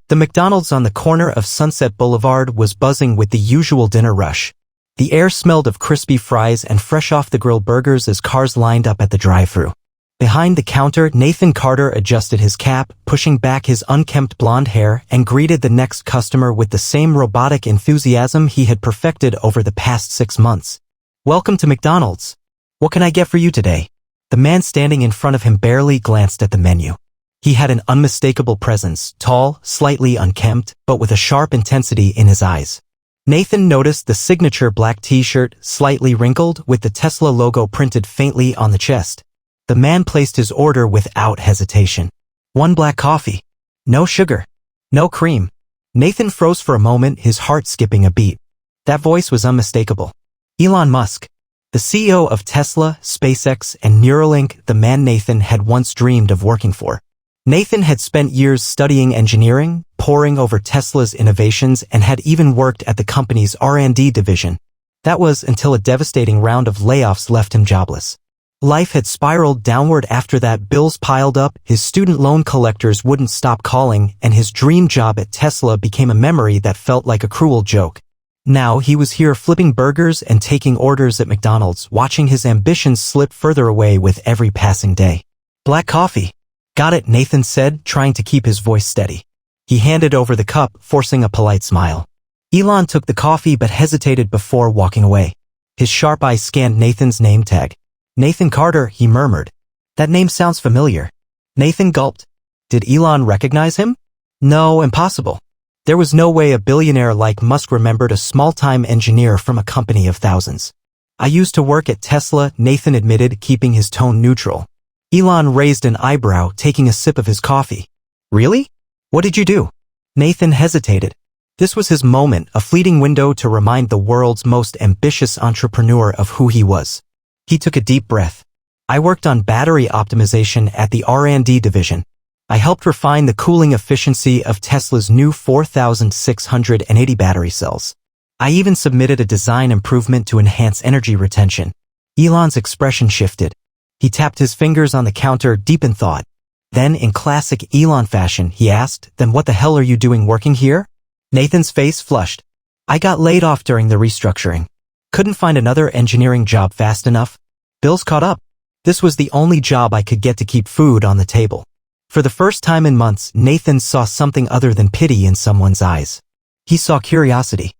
The McDonald's on the corner of Sunset Boulevard was buzzing with the usual dinner rush. The air smelled of crispy fries and fresh-off-the-grill burgers as cars lined up at the drive-thru. Behind the counter, Nathan Carter adjusted his cap, pushing back his unkempt blonde hair, and greeted the next customer with the same robotic enthusiasm he had perfected over the past 6 months. "Welcome to McDonald's. What can I get for you today?" The man standing in front of him barely glanced at the menu. He had an unmistakable presence, tall, slightly unkempt, but with a sharp intensity in his eyes. Nathan noticed the signature black t-shirt, slightly wrinkled, with the Tesla logo printed faintly on the chest. The man placed his order without hesitation. "1 black coffee. No sugar. No cream." Nathan froze for a moment, his heart skipping a beat. That voice was unmistakable. Elon Musk, the CEO of Tesla, SpaceX, and Neuralink, the man Nathan had once dreamed of working for. Nathan had spent years studying engineering, poring over Tesla's innovations, and had even worked at the company's R&D division. That was until a devastating round of layoffs left him jobless. Life had spiraled downward after that. Bills piled up, his student loan collectors wouldn't stop calling, and his dream job at Tesla became a memory that felt like a cruel joke. Now he was here flipping burgers and taking orders at McDonald's, watching his ambitions slip further away with every passing day. "Black coffee." "Got it," Nathan said, trying to keep his voice steady. He handed over the cup, forcing a polite smile. Elon took the coffee but hesitated before walking away. His sharp eyes scanned Nathan's name tag. "Nathan Carter," he murmured. "That name sounds familiar." Nathan gulped. Did Elon recognize him? No, impossible. There was no way a billionaire like Musk remembered a small-time engineer from a company of thousands. "I used to work at Tesla," Nathan admitted, keeping his tone neutral. Elon raised an eyebrow, taking a sip of his coffee. "Really? What did you do?" Nathan hesitated. This was his moment, a fleeting window to remind the world's most ambitious entrepreneur of who he was. He took a deep breath. "I worked on battery optimization at the R&D division. I helped refine the cooling efficiency of Tesla's new 4,680 battery cells. I even submitted a design improvement to enhance energy retention." Elon's expression shifted. He tapped his fingers on the counter, deep in thought. Then, in classic Elon fashion, he asked, "Then what the hell are you doing working here?" Nathan's face flushed. "I got laid off during the restructuring. Couldn't find another engineering job fast enough. Bills caught up. This was the only job I could get to keep food on the table." For the first time in months, Nathan saw something other than pity in someone's eyes. He saw curiosity.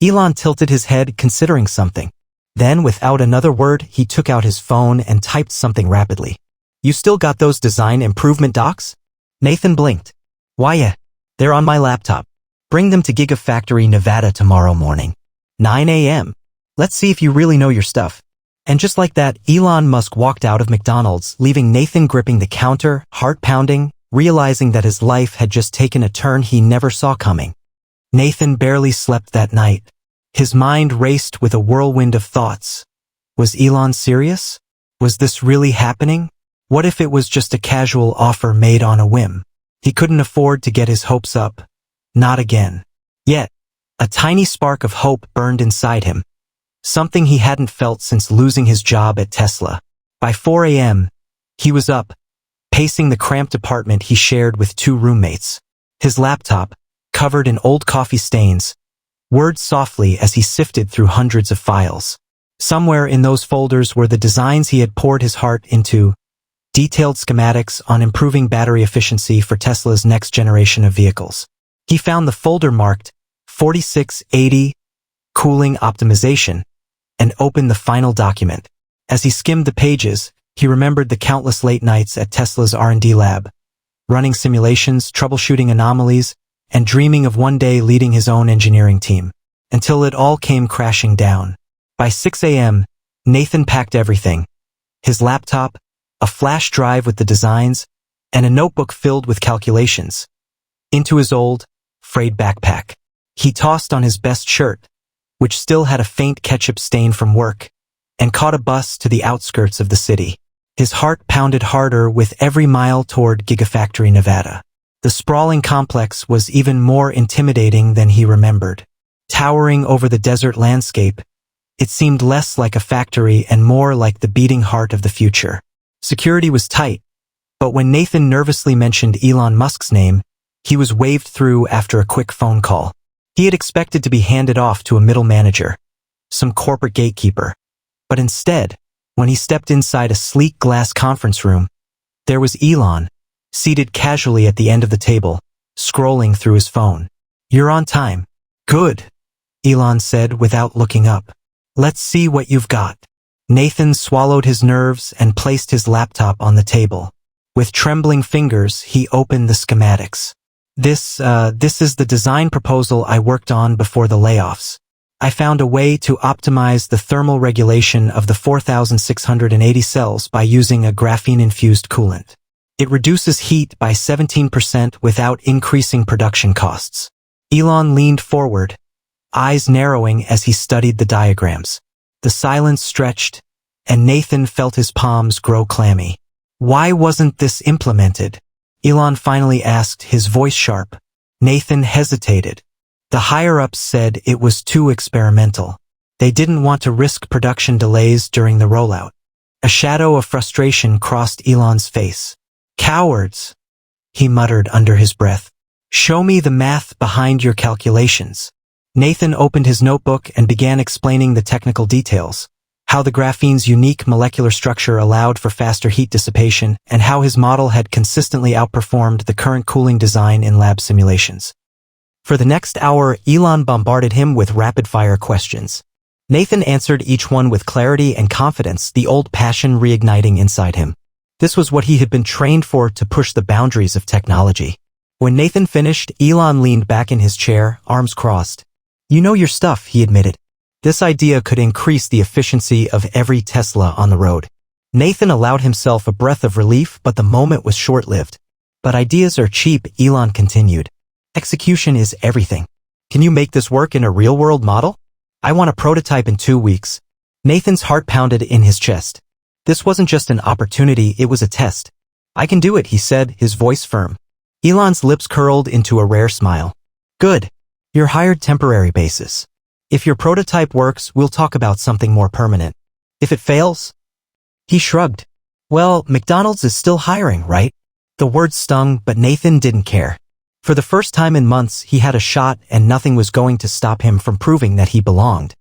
Elon tilted his head, considering something. Then, without another word, he took out his phone and typed something rapidly. "You still got those design improvement docs?" Nathan blinked. "Why, yeah. They're on my laptop. Bring them to Gigafactory, Nevada tomorrow morning. 9 a.m. Let's see if you really know your stuff." And just like that, Elon Musk walked out of McDonald's, leaving Nathan gripping the counter, heart pounding, realizing that his life had just taken a turn he never saw coming. Nathan barely slept that night. His mind raced with a whirlwind of thoughts. Was Elon serious? Was this really happening? What if it was just a casual offer made on a whim? He couldn't afford to get his hopes up. Not again. Yet, a tiny spark of hope burned inside him. Something he hadn't felt since losing his job at Tesla. By 4 a.m., he was up, pacing the cramped apartment he shared with 2 roommates. His laptop, covered in old coffee stains, whirred softly as he sifted through hundreds of files. Somewhere in those folders were the designs he had poured his heart into, detailed schematics on improving battery efficiency for Tesla's next generation of vehicles. He found the folder marked 4680 Cooling Optimization and opened the final document. As he skimmed the pages, he remembered the countless late nights at Tesla's R&D lab, running simulations, troubleshooting anomalies, and dreaming of one day leading his own engineering team, until it all came crashing down. By 6 a.m., Nathan packed everything: his laptop, a flash drive with the designs, and a notebook filled with calculations, into his old, frayed backpack. He tossed on his best shirt, which still had a faint ketchup stain from work, and caught a bus to the outskirts of the city. His heart pounded harder with every mile toward Gigafactory, Nevada. The sprawling complex was even more intimidating than he remembered. Towering over the desert landscape, it seemed less like a factory and more like the beating heart of the future. Security was tight, but when Nathan nervously mentioned Elon Musk's name, He was waved through after a quick phone call. He had expected to be handed off to a middle manager, some corporate gatekeeper. But instead, when he stepped inside a sleek glass conference room, there was Elon, seated casually at the end of the table, scrolling through his phone. "You're on time." "Good," Elon said without looking up. "Let's see what you've got." Nathan swallowed his nerves and placed his laptop on the table. With trembling fingers, he opened the schematics. This is the design proposal I worked on before the layoffs. I found a way to optimize the thermal regulation of the 4,680 cells by using a graphene-infused coolant. It reduces heat by 17% without increasing production costs. Elon leaned forward, eyes narrowing as he studied the diagrams. The silence stretched, and Nathan felt his palms grow clammy. "Why wasn't this implemented?" Elon finally asked, his voice sharp. Nathan hesitated. The higher-ups said it was too experimental. They didn't want to risk production delays during the rollout. A shadow of frustration crossed Elon's face. "Cowards," he muttered under his breath. "Show me the math behind your calculations." Nathan opened his notebook and began explaining the technical details, how the graphene's unique molecular structure allowed for faster heat dissipation, and how his model had consistently outperformed the current cooling design in lab simulations. For the next hour, Elon bombarded him with rapid-fire questions. Nathan answered each one with clarity and confidence, the old passion reigniting inside him. This was what he had been trained for, to push the boundaries of technology. When Nathan finished, Elon leaned back in his chair, arms crossed. "You know your stuff," he admitted. This idea could increase the efficiency of every Tesla on the road. Nathan allowed himself a breath of relief, but the moment was short-lived. "But ideas are cheap," Elon continued. "Execution is everything. Can you make this work in a real-world model? I want a prototype in 2 weeks." Nathan's heart pounded in his chest. This wasn't just an opportunity, it was a test. "I can do it," he said, his voice firm. Elon's lips curled into a rare smile. "Good. You're hired temporary basis. If your prototype works, we'll talk about something more permanent. If it fails?" He shrugged. "Well, McDonald's is still hiring, right?" The words stung, but Nathan didn't care. For the first time in months, he had a shot, and nothing was going to stop him from proving that he belonged.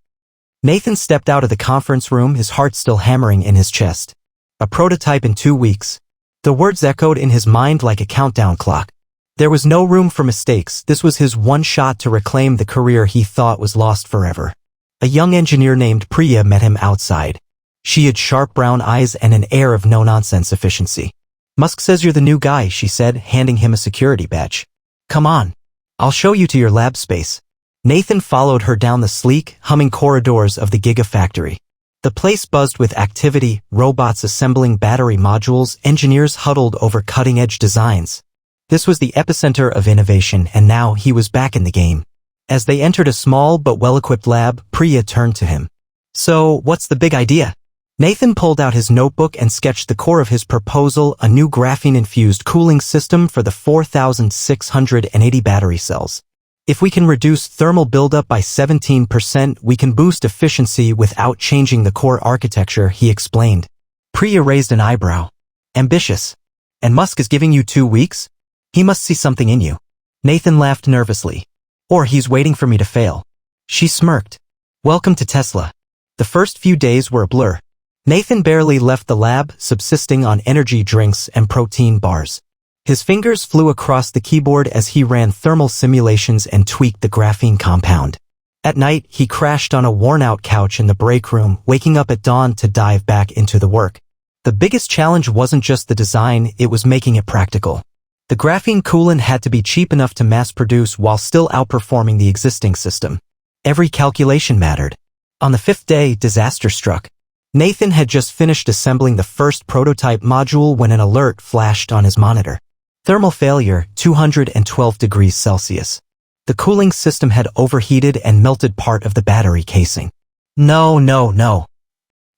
Nathan stepped out of the conference room, his heart still hammering in his chest. A prototype in 2 weeks. The words echoed in his mind like a countdown clock. There was no room for mistakes. This was his one shot to reclaim the career he thought was lost forever. A young engineer named Priya met him outside. She had sharp brown eyes and an air of no-nonsense efficiency. "Musk says you're the new guy," she said, handing him a security badge. "Come on. I'll show you to your lab space." Nathan followed her down the sleek, humming corridors of the Gigafactory. The place buzzed with activity, robots assembling battery modules, engineers huddled over cutting-edge designs. This was the epicenter of innovation, and now he was back in the game. As they entered a small but well-equipped lab, Priya turned to him. "So, what's the big idea?" Nathan pulled out his notebook and sketched the core of his proposal, a new graphene-infused cooling system for the 4,680 battery cells. "If we can reduce thermal buildup by 17%, we can boost efficiency without changing the core architecture," he explained. Priya raised an eyebrow. "Ambitious. And Musk is giving you 2 weeks? He must see something in you." Nathan laughed nervously. "Or he's waiting for me to fail." She smirked. "Welcome to Tesla." The first few days were a blur. Nathan barely left the lab, subsisting on energy drinks and protein bars. His fingers flew across the keyboard as he ran thermal simulations and tweaked the graphene compound. At night, he crashed on a worn-out couch in the break room, waking up at dawn to dive back into the work. The biggest challenge wasn't just the design, it was making it practical. The graphene coolant had to be cheap enough to mass-produce while still outperforming the existing system. Every calculation mattered. On the 5th day, disaster struck. Nathan had just finished assembling the first prototype module when an alert flashed on his monitor. Thermal failure, 212 degrees Celsius. The cooling system had overheated and melted part of the battery casing. No,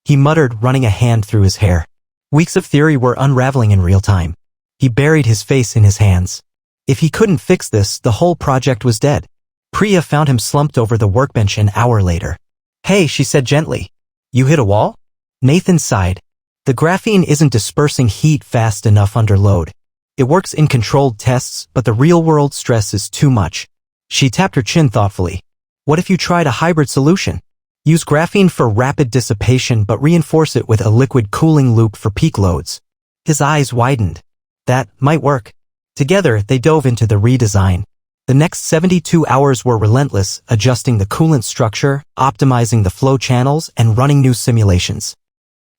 he muttered, running a hand through his hair. Weeks of theory were unraveling in real time. He buried his face in his hands. If he couldn't fix this, the whole project was dead. Priya found him slumped over the workbench an hour later. "Hey," she said gently. "You hit a wall?" Nathan sighed. "The graphene isn't dispersing heat fast enough under load." It works in controlled tests, but the real-world stress is too much. She tapped her chin thoughtfully. What if you tried a hybrid solution? Use graphene for rapid dissipation but reinforce it with a liquid cooling loop for peak loads. His eyes widened. That might work. Together, they dove into the redesign. The next 72 hours were relentless, adjusting the coolant structure, optimizing the flow channels, and running new simulations.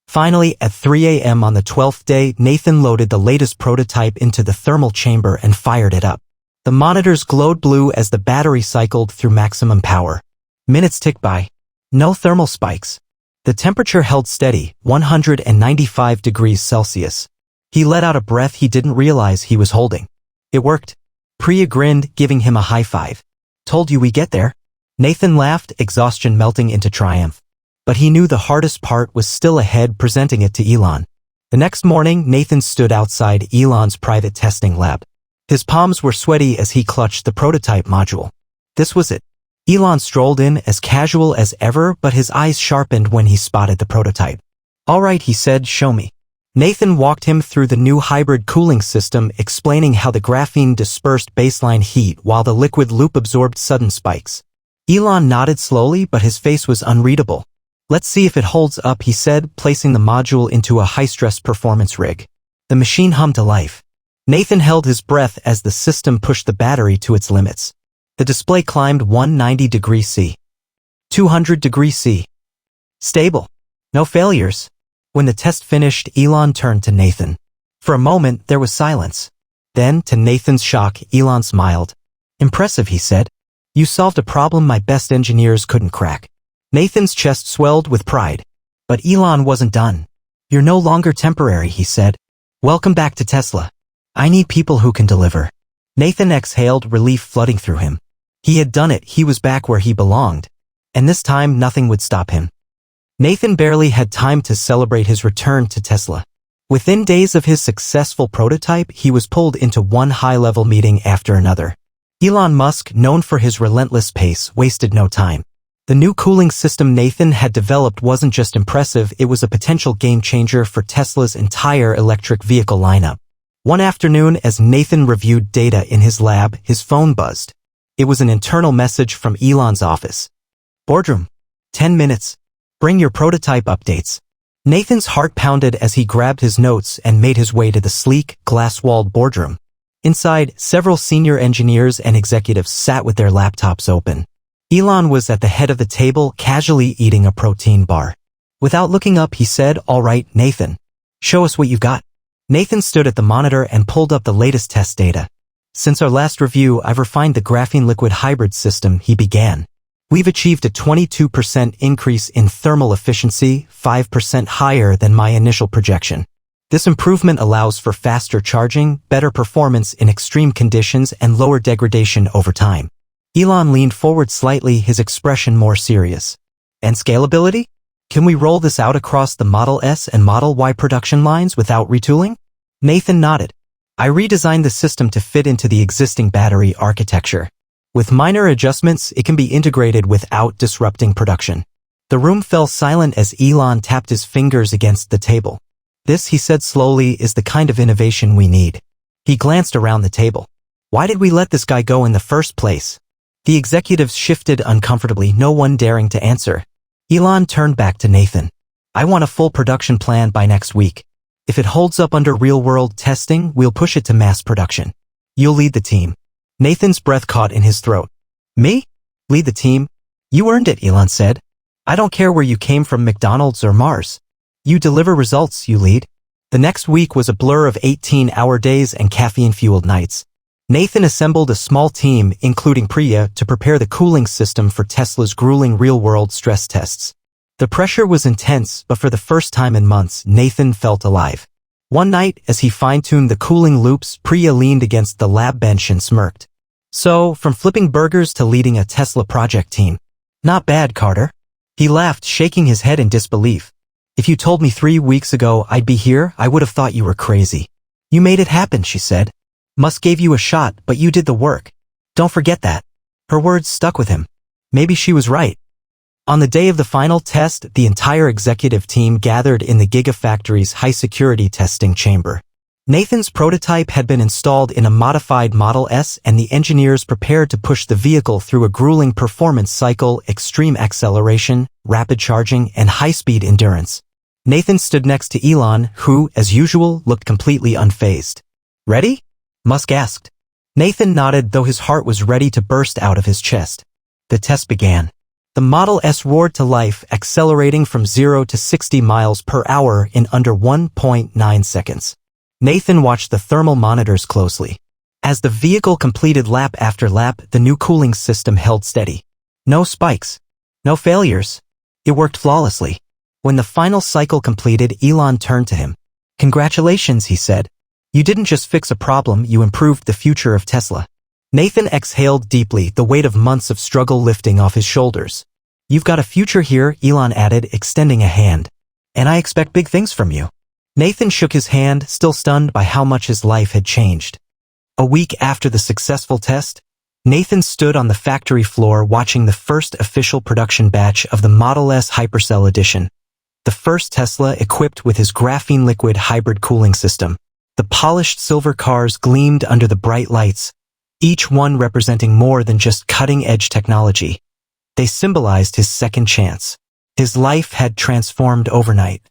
Finally, at 3 a.m. on the 12th day, Nathan loaded the latest prototype into the thermal chamber and fired it up. The monitors glowed blue as the battery cycled through maximum power. Minutes ticked by. No thermal spikes. The temperature held steady, 195 degrees Celsius. He let out a breath he didn't realize he was holding. It worked. Priya grinned, giving him a high five. Told you we get there? Nathan laughed, exhaustion melting into triumph. But he knew the hardest part was still ahead, presenting it to Elon. The next morning, Nathan stood outside Elon's private testing lab. His palms were sweaty as he clutched the prototype module. This was it. Elon strolled in as casual as ever, but his eyes sharpened when he spotted the prototype. All right, he said, show me. Nathan walked him through the new hybrid cooling system, explaining how the graphene dispersed baseline heat while the liquid loop absorbed sudden spikes. Elon nodded slowly, but his face was unreadable. Let's see if it holds up, he said, placing the module into a high-stress performance rig. The machine hummed to life. Nathan held his breath as the system pushed the battery to its limits. The display climbed 190 degrees C. 200 degrees C. Stable. No failures. When the test finished, Elon turned to Nathan. For a moment, there was silence. Then, to Nathan's shock, Elon smiled. Impressive, he said. You solved a problem my best engineers couldn't crack. Nathan's chest swelled with pride. But Elon wasn't done. You're no longer temporary, he said. Welcome back to Tesla. I need people who can deliver. Nathan exhaled, relief flooding through him. He had done it, he was back where he belonged. And this time, nothing would stop him. Nathan barely had time to celebrate his return to Tesla. Within days of his successful prototype, he was pulled into one high-level meeting after another. Elon Musk, known for his relentless pace, wasted no time. The new cooling system Nathan had developed wasn't just impressive, it was a potential game-changer for Tesla's entire electric vehicle lineup. One afternoon, as Nathan reviewed data in his lab, his phone buzzed. It was an internal message from Elon's office. Boardroom. 10 minutes. Bring your prototype updates. Nathan's heart pounded as he grabbed his notes and made his way to the sleek, glass-walled boardroom. Inside, several senior engineers and executives sat with their laptops open. Elon was at the head of the table, casually eating a protein bar. Without looking up, he said, "All right, Nathan. Show us what you've got." Nathan stood at the monitor and pulled up the latest test data. Since our last review, I've refined the graphene liquid hybrid system, he began. We've achieved a 22% increase in thermal efficiency, 5% higher than my initial projection. This improvement allows for faster charging, better performance in extreme conditions, and lower degradation over time. Elon leaned forward slightly, his expression more serious. And scalability? Can we roll this out across the Model S and Model Y production lines without retooling? Nathan nodded. I redesigned the system to fit into the existing battery architecture. With minor adjustments, it can be integrated without disrupting production. The room fell silent as Elon tapped his fingers against the table. This, he said slowly, is the kind of innovation we need. He glanced around the table. Why did we let this guy go in the first place? The executives shifted uncomfortably, no one daring to answer. Elon turned back to Nathan. I want a full production plan by next week. If it holds up under real-world testing, we'll push it to mass production. You'll lead the team. Nathan's breath caught in his throat. Me? Lead the team? You earned it, Elon said. I don't care where you came from, McDonald's or Mars. You deliver results, you lead. The next week was a blur of 18-hour days and caffeine-fueled nights. Nathan assembled a small team, including Priya, to prepare the cooling system for Tesla's grueling real-world stress tests. The pressure was intense, but for the first time in months, Nathan felt alive. One night, as he fine-tuned the cooling loops, Priya leaned against the lab bench and smirked. So, from flipping burgers to leading a Tesla project team. Not bad, Carter. He laughed, shaking his head in disbelief. If you told me 3 weeks ago I'd be here, I would have thought you were crazy. You made it happen, she said. Musk gave you a shot, but you did the work. Don't forget that. Her words stuck with him. Maybe she was right. On the day of the final test, the entire executive team gathered in the Gigafactory's high-security testing chamber. Nathan's prototype had been installed in a modified Model S, and the engineers prepared to push the vehicle through a grueling performance cycle, extreme acceleration, rapid charging, and high-speed endurance. Nathan stood next to Elon, who, as usual, looked completely unfazed. "Ready?" Musk asked. Nathan nodded, though his heart was ready to burst out of his chest. The test began. The Model S roared to life, accelerating from 0 to 60 miles per hour in under 1.9 seconds. Nathan watched the thermal monitors closely. As the vehicle completed lap after lap, the new cooling system held steady. No spikes. No failures. It worked flawlessly. When the final cycle completed, Elon turned to him. "Congratulations," he said. "You didn't just fix a problem, you improved the future of Tesla." Nathan exhaled deeply, the weight of months of struggle lifting off his shoulders. "You've got a future here," Elon added, extending a hand. "And I expect big things from you." Nathan shook his hand, still stunned by how much his life had changed. A week after the successful test, Nathan stood on the factory floor watching the first official production batch of the Model S Hypercell Edition, the first Tesla equipped with his graphene liquid hybrid cooling system. The polished silver cars gleamed under the bright lights, each one representing more than just cutting-edge technology. They symbolized his second chance. His life had transformed overnight.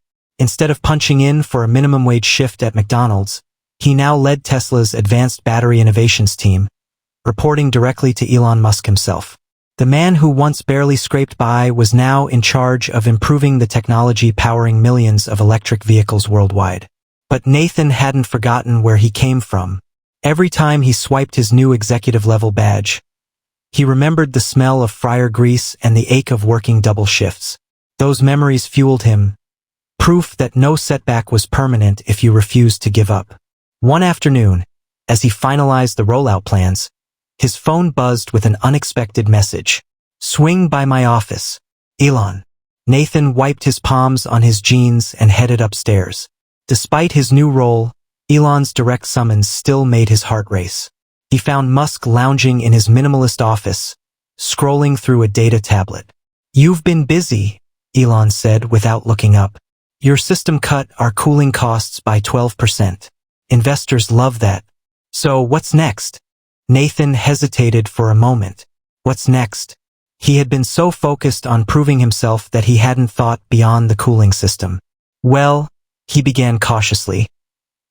Instead of punching in for a minimum wage shift at McDonald's, he now led Tesla's advanced battery innovations team, reporting directly to Elon Musk himself. The man who once barely scraped by was now in charge of improving the technology powering millions of electric vehicles worldwide. But Nathan hadn't forgotten where he came from. Every time he swiped his new executive-level badge, he remembered the smell of fryer grease and the ache of working double shifts. Those memories fueled him, proof that no setback was permanent if you refused to give up. One afternoon, as he finalized the rollout plans, his phone buzzed with an unexpected message. "Swing by my office, Elon." Nathan wiped his palms on his jeans and headed upstairs. Despite his new role, Elon's direct summons still made his heart race. He found Musk lounging in his minimalist office, scrolling through a data tablet. "You've been busy," Elon said without looking up. "Your system cut our cooling costs by 12%. Investors love that. So what's next?" Nathan hesitated for a moment. What's next? He had been so focused on proving himself that he hadn't thought beyond the cooling system. "Well," he began cautiously,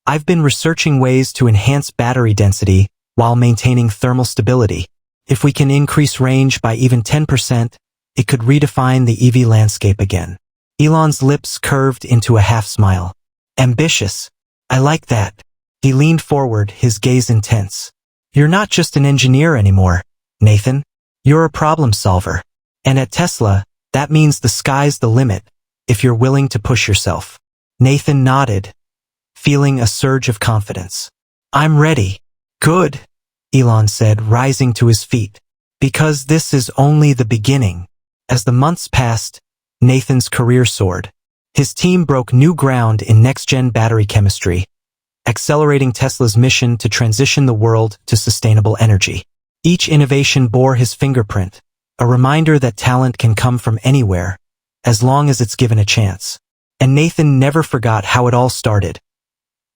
"I've been researching ways to enhance battery density while maintaining thermal stability. If we can increase range by even 10%, it could redefine the EV landscape again." Elon's lips curved into a half-smile. "Ambitious. I like that." He leaned forward, his gaze intense. "You're not just an engineer anymore, Nathan. You're a problem solver. And at Tesla, that means the sky's the limit, if you're willing to push yourself." Nathan nodded, feeling a surge of confidence. "I'm ready." "Good," Elon said, rising to his feet. "Because this is only the beginning." As the months passed, Nathan's career soared. His team broke new ground in next-gen battery chemistry, accelerating Tesla's mission to transition the world to sustainable energy. Each innovation bore his fingerprint, a reminder that talent can come from anywhere, as long as it's given a chance. And Nathan never forgot how it all started.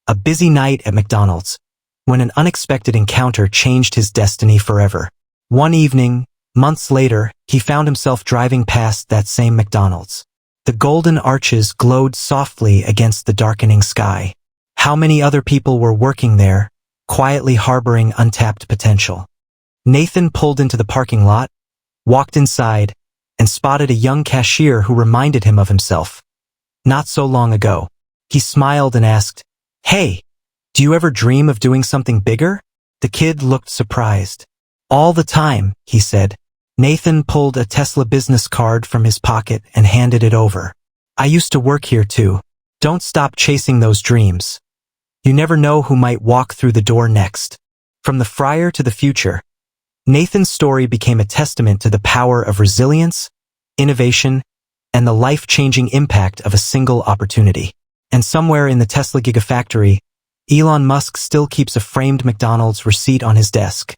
A busy night at McDonald's, when an unexpected encounter changed his destiny forever. One evening, months later, he found himself driving past that same McDonald's. The golden arches glowed softly against the darkening sky. How many other people were working there, quietly harboring untapped potential? Nathan pulled into the parking lot, walked inside, and spotted a young cashier who reminded him of himself. Not so long ago. He smiled and asked, "Hey, do you ever dream of doing something bigger?" The kid looked surprised. "All the time," he said. Nathan pulled a Tesla business card from his pocket and handed it over. "I used to work here too. Don't stop chasing those dreams. You never know who might walk through the door next." From the fryer to the future, Nathan's story became a testament to the power of resilience, innovation, and the life-changing impact of a single opportunity. And somewhere in the Tesla Gigafactory, Elon Musk still keeps a framed McDonald's receipt on his desk.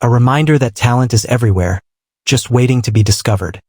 A reminder that talent is everywhere, just waiting to be discovered.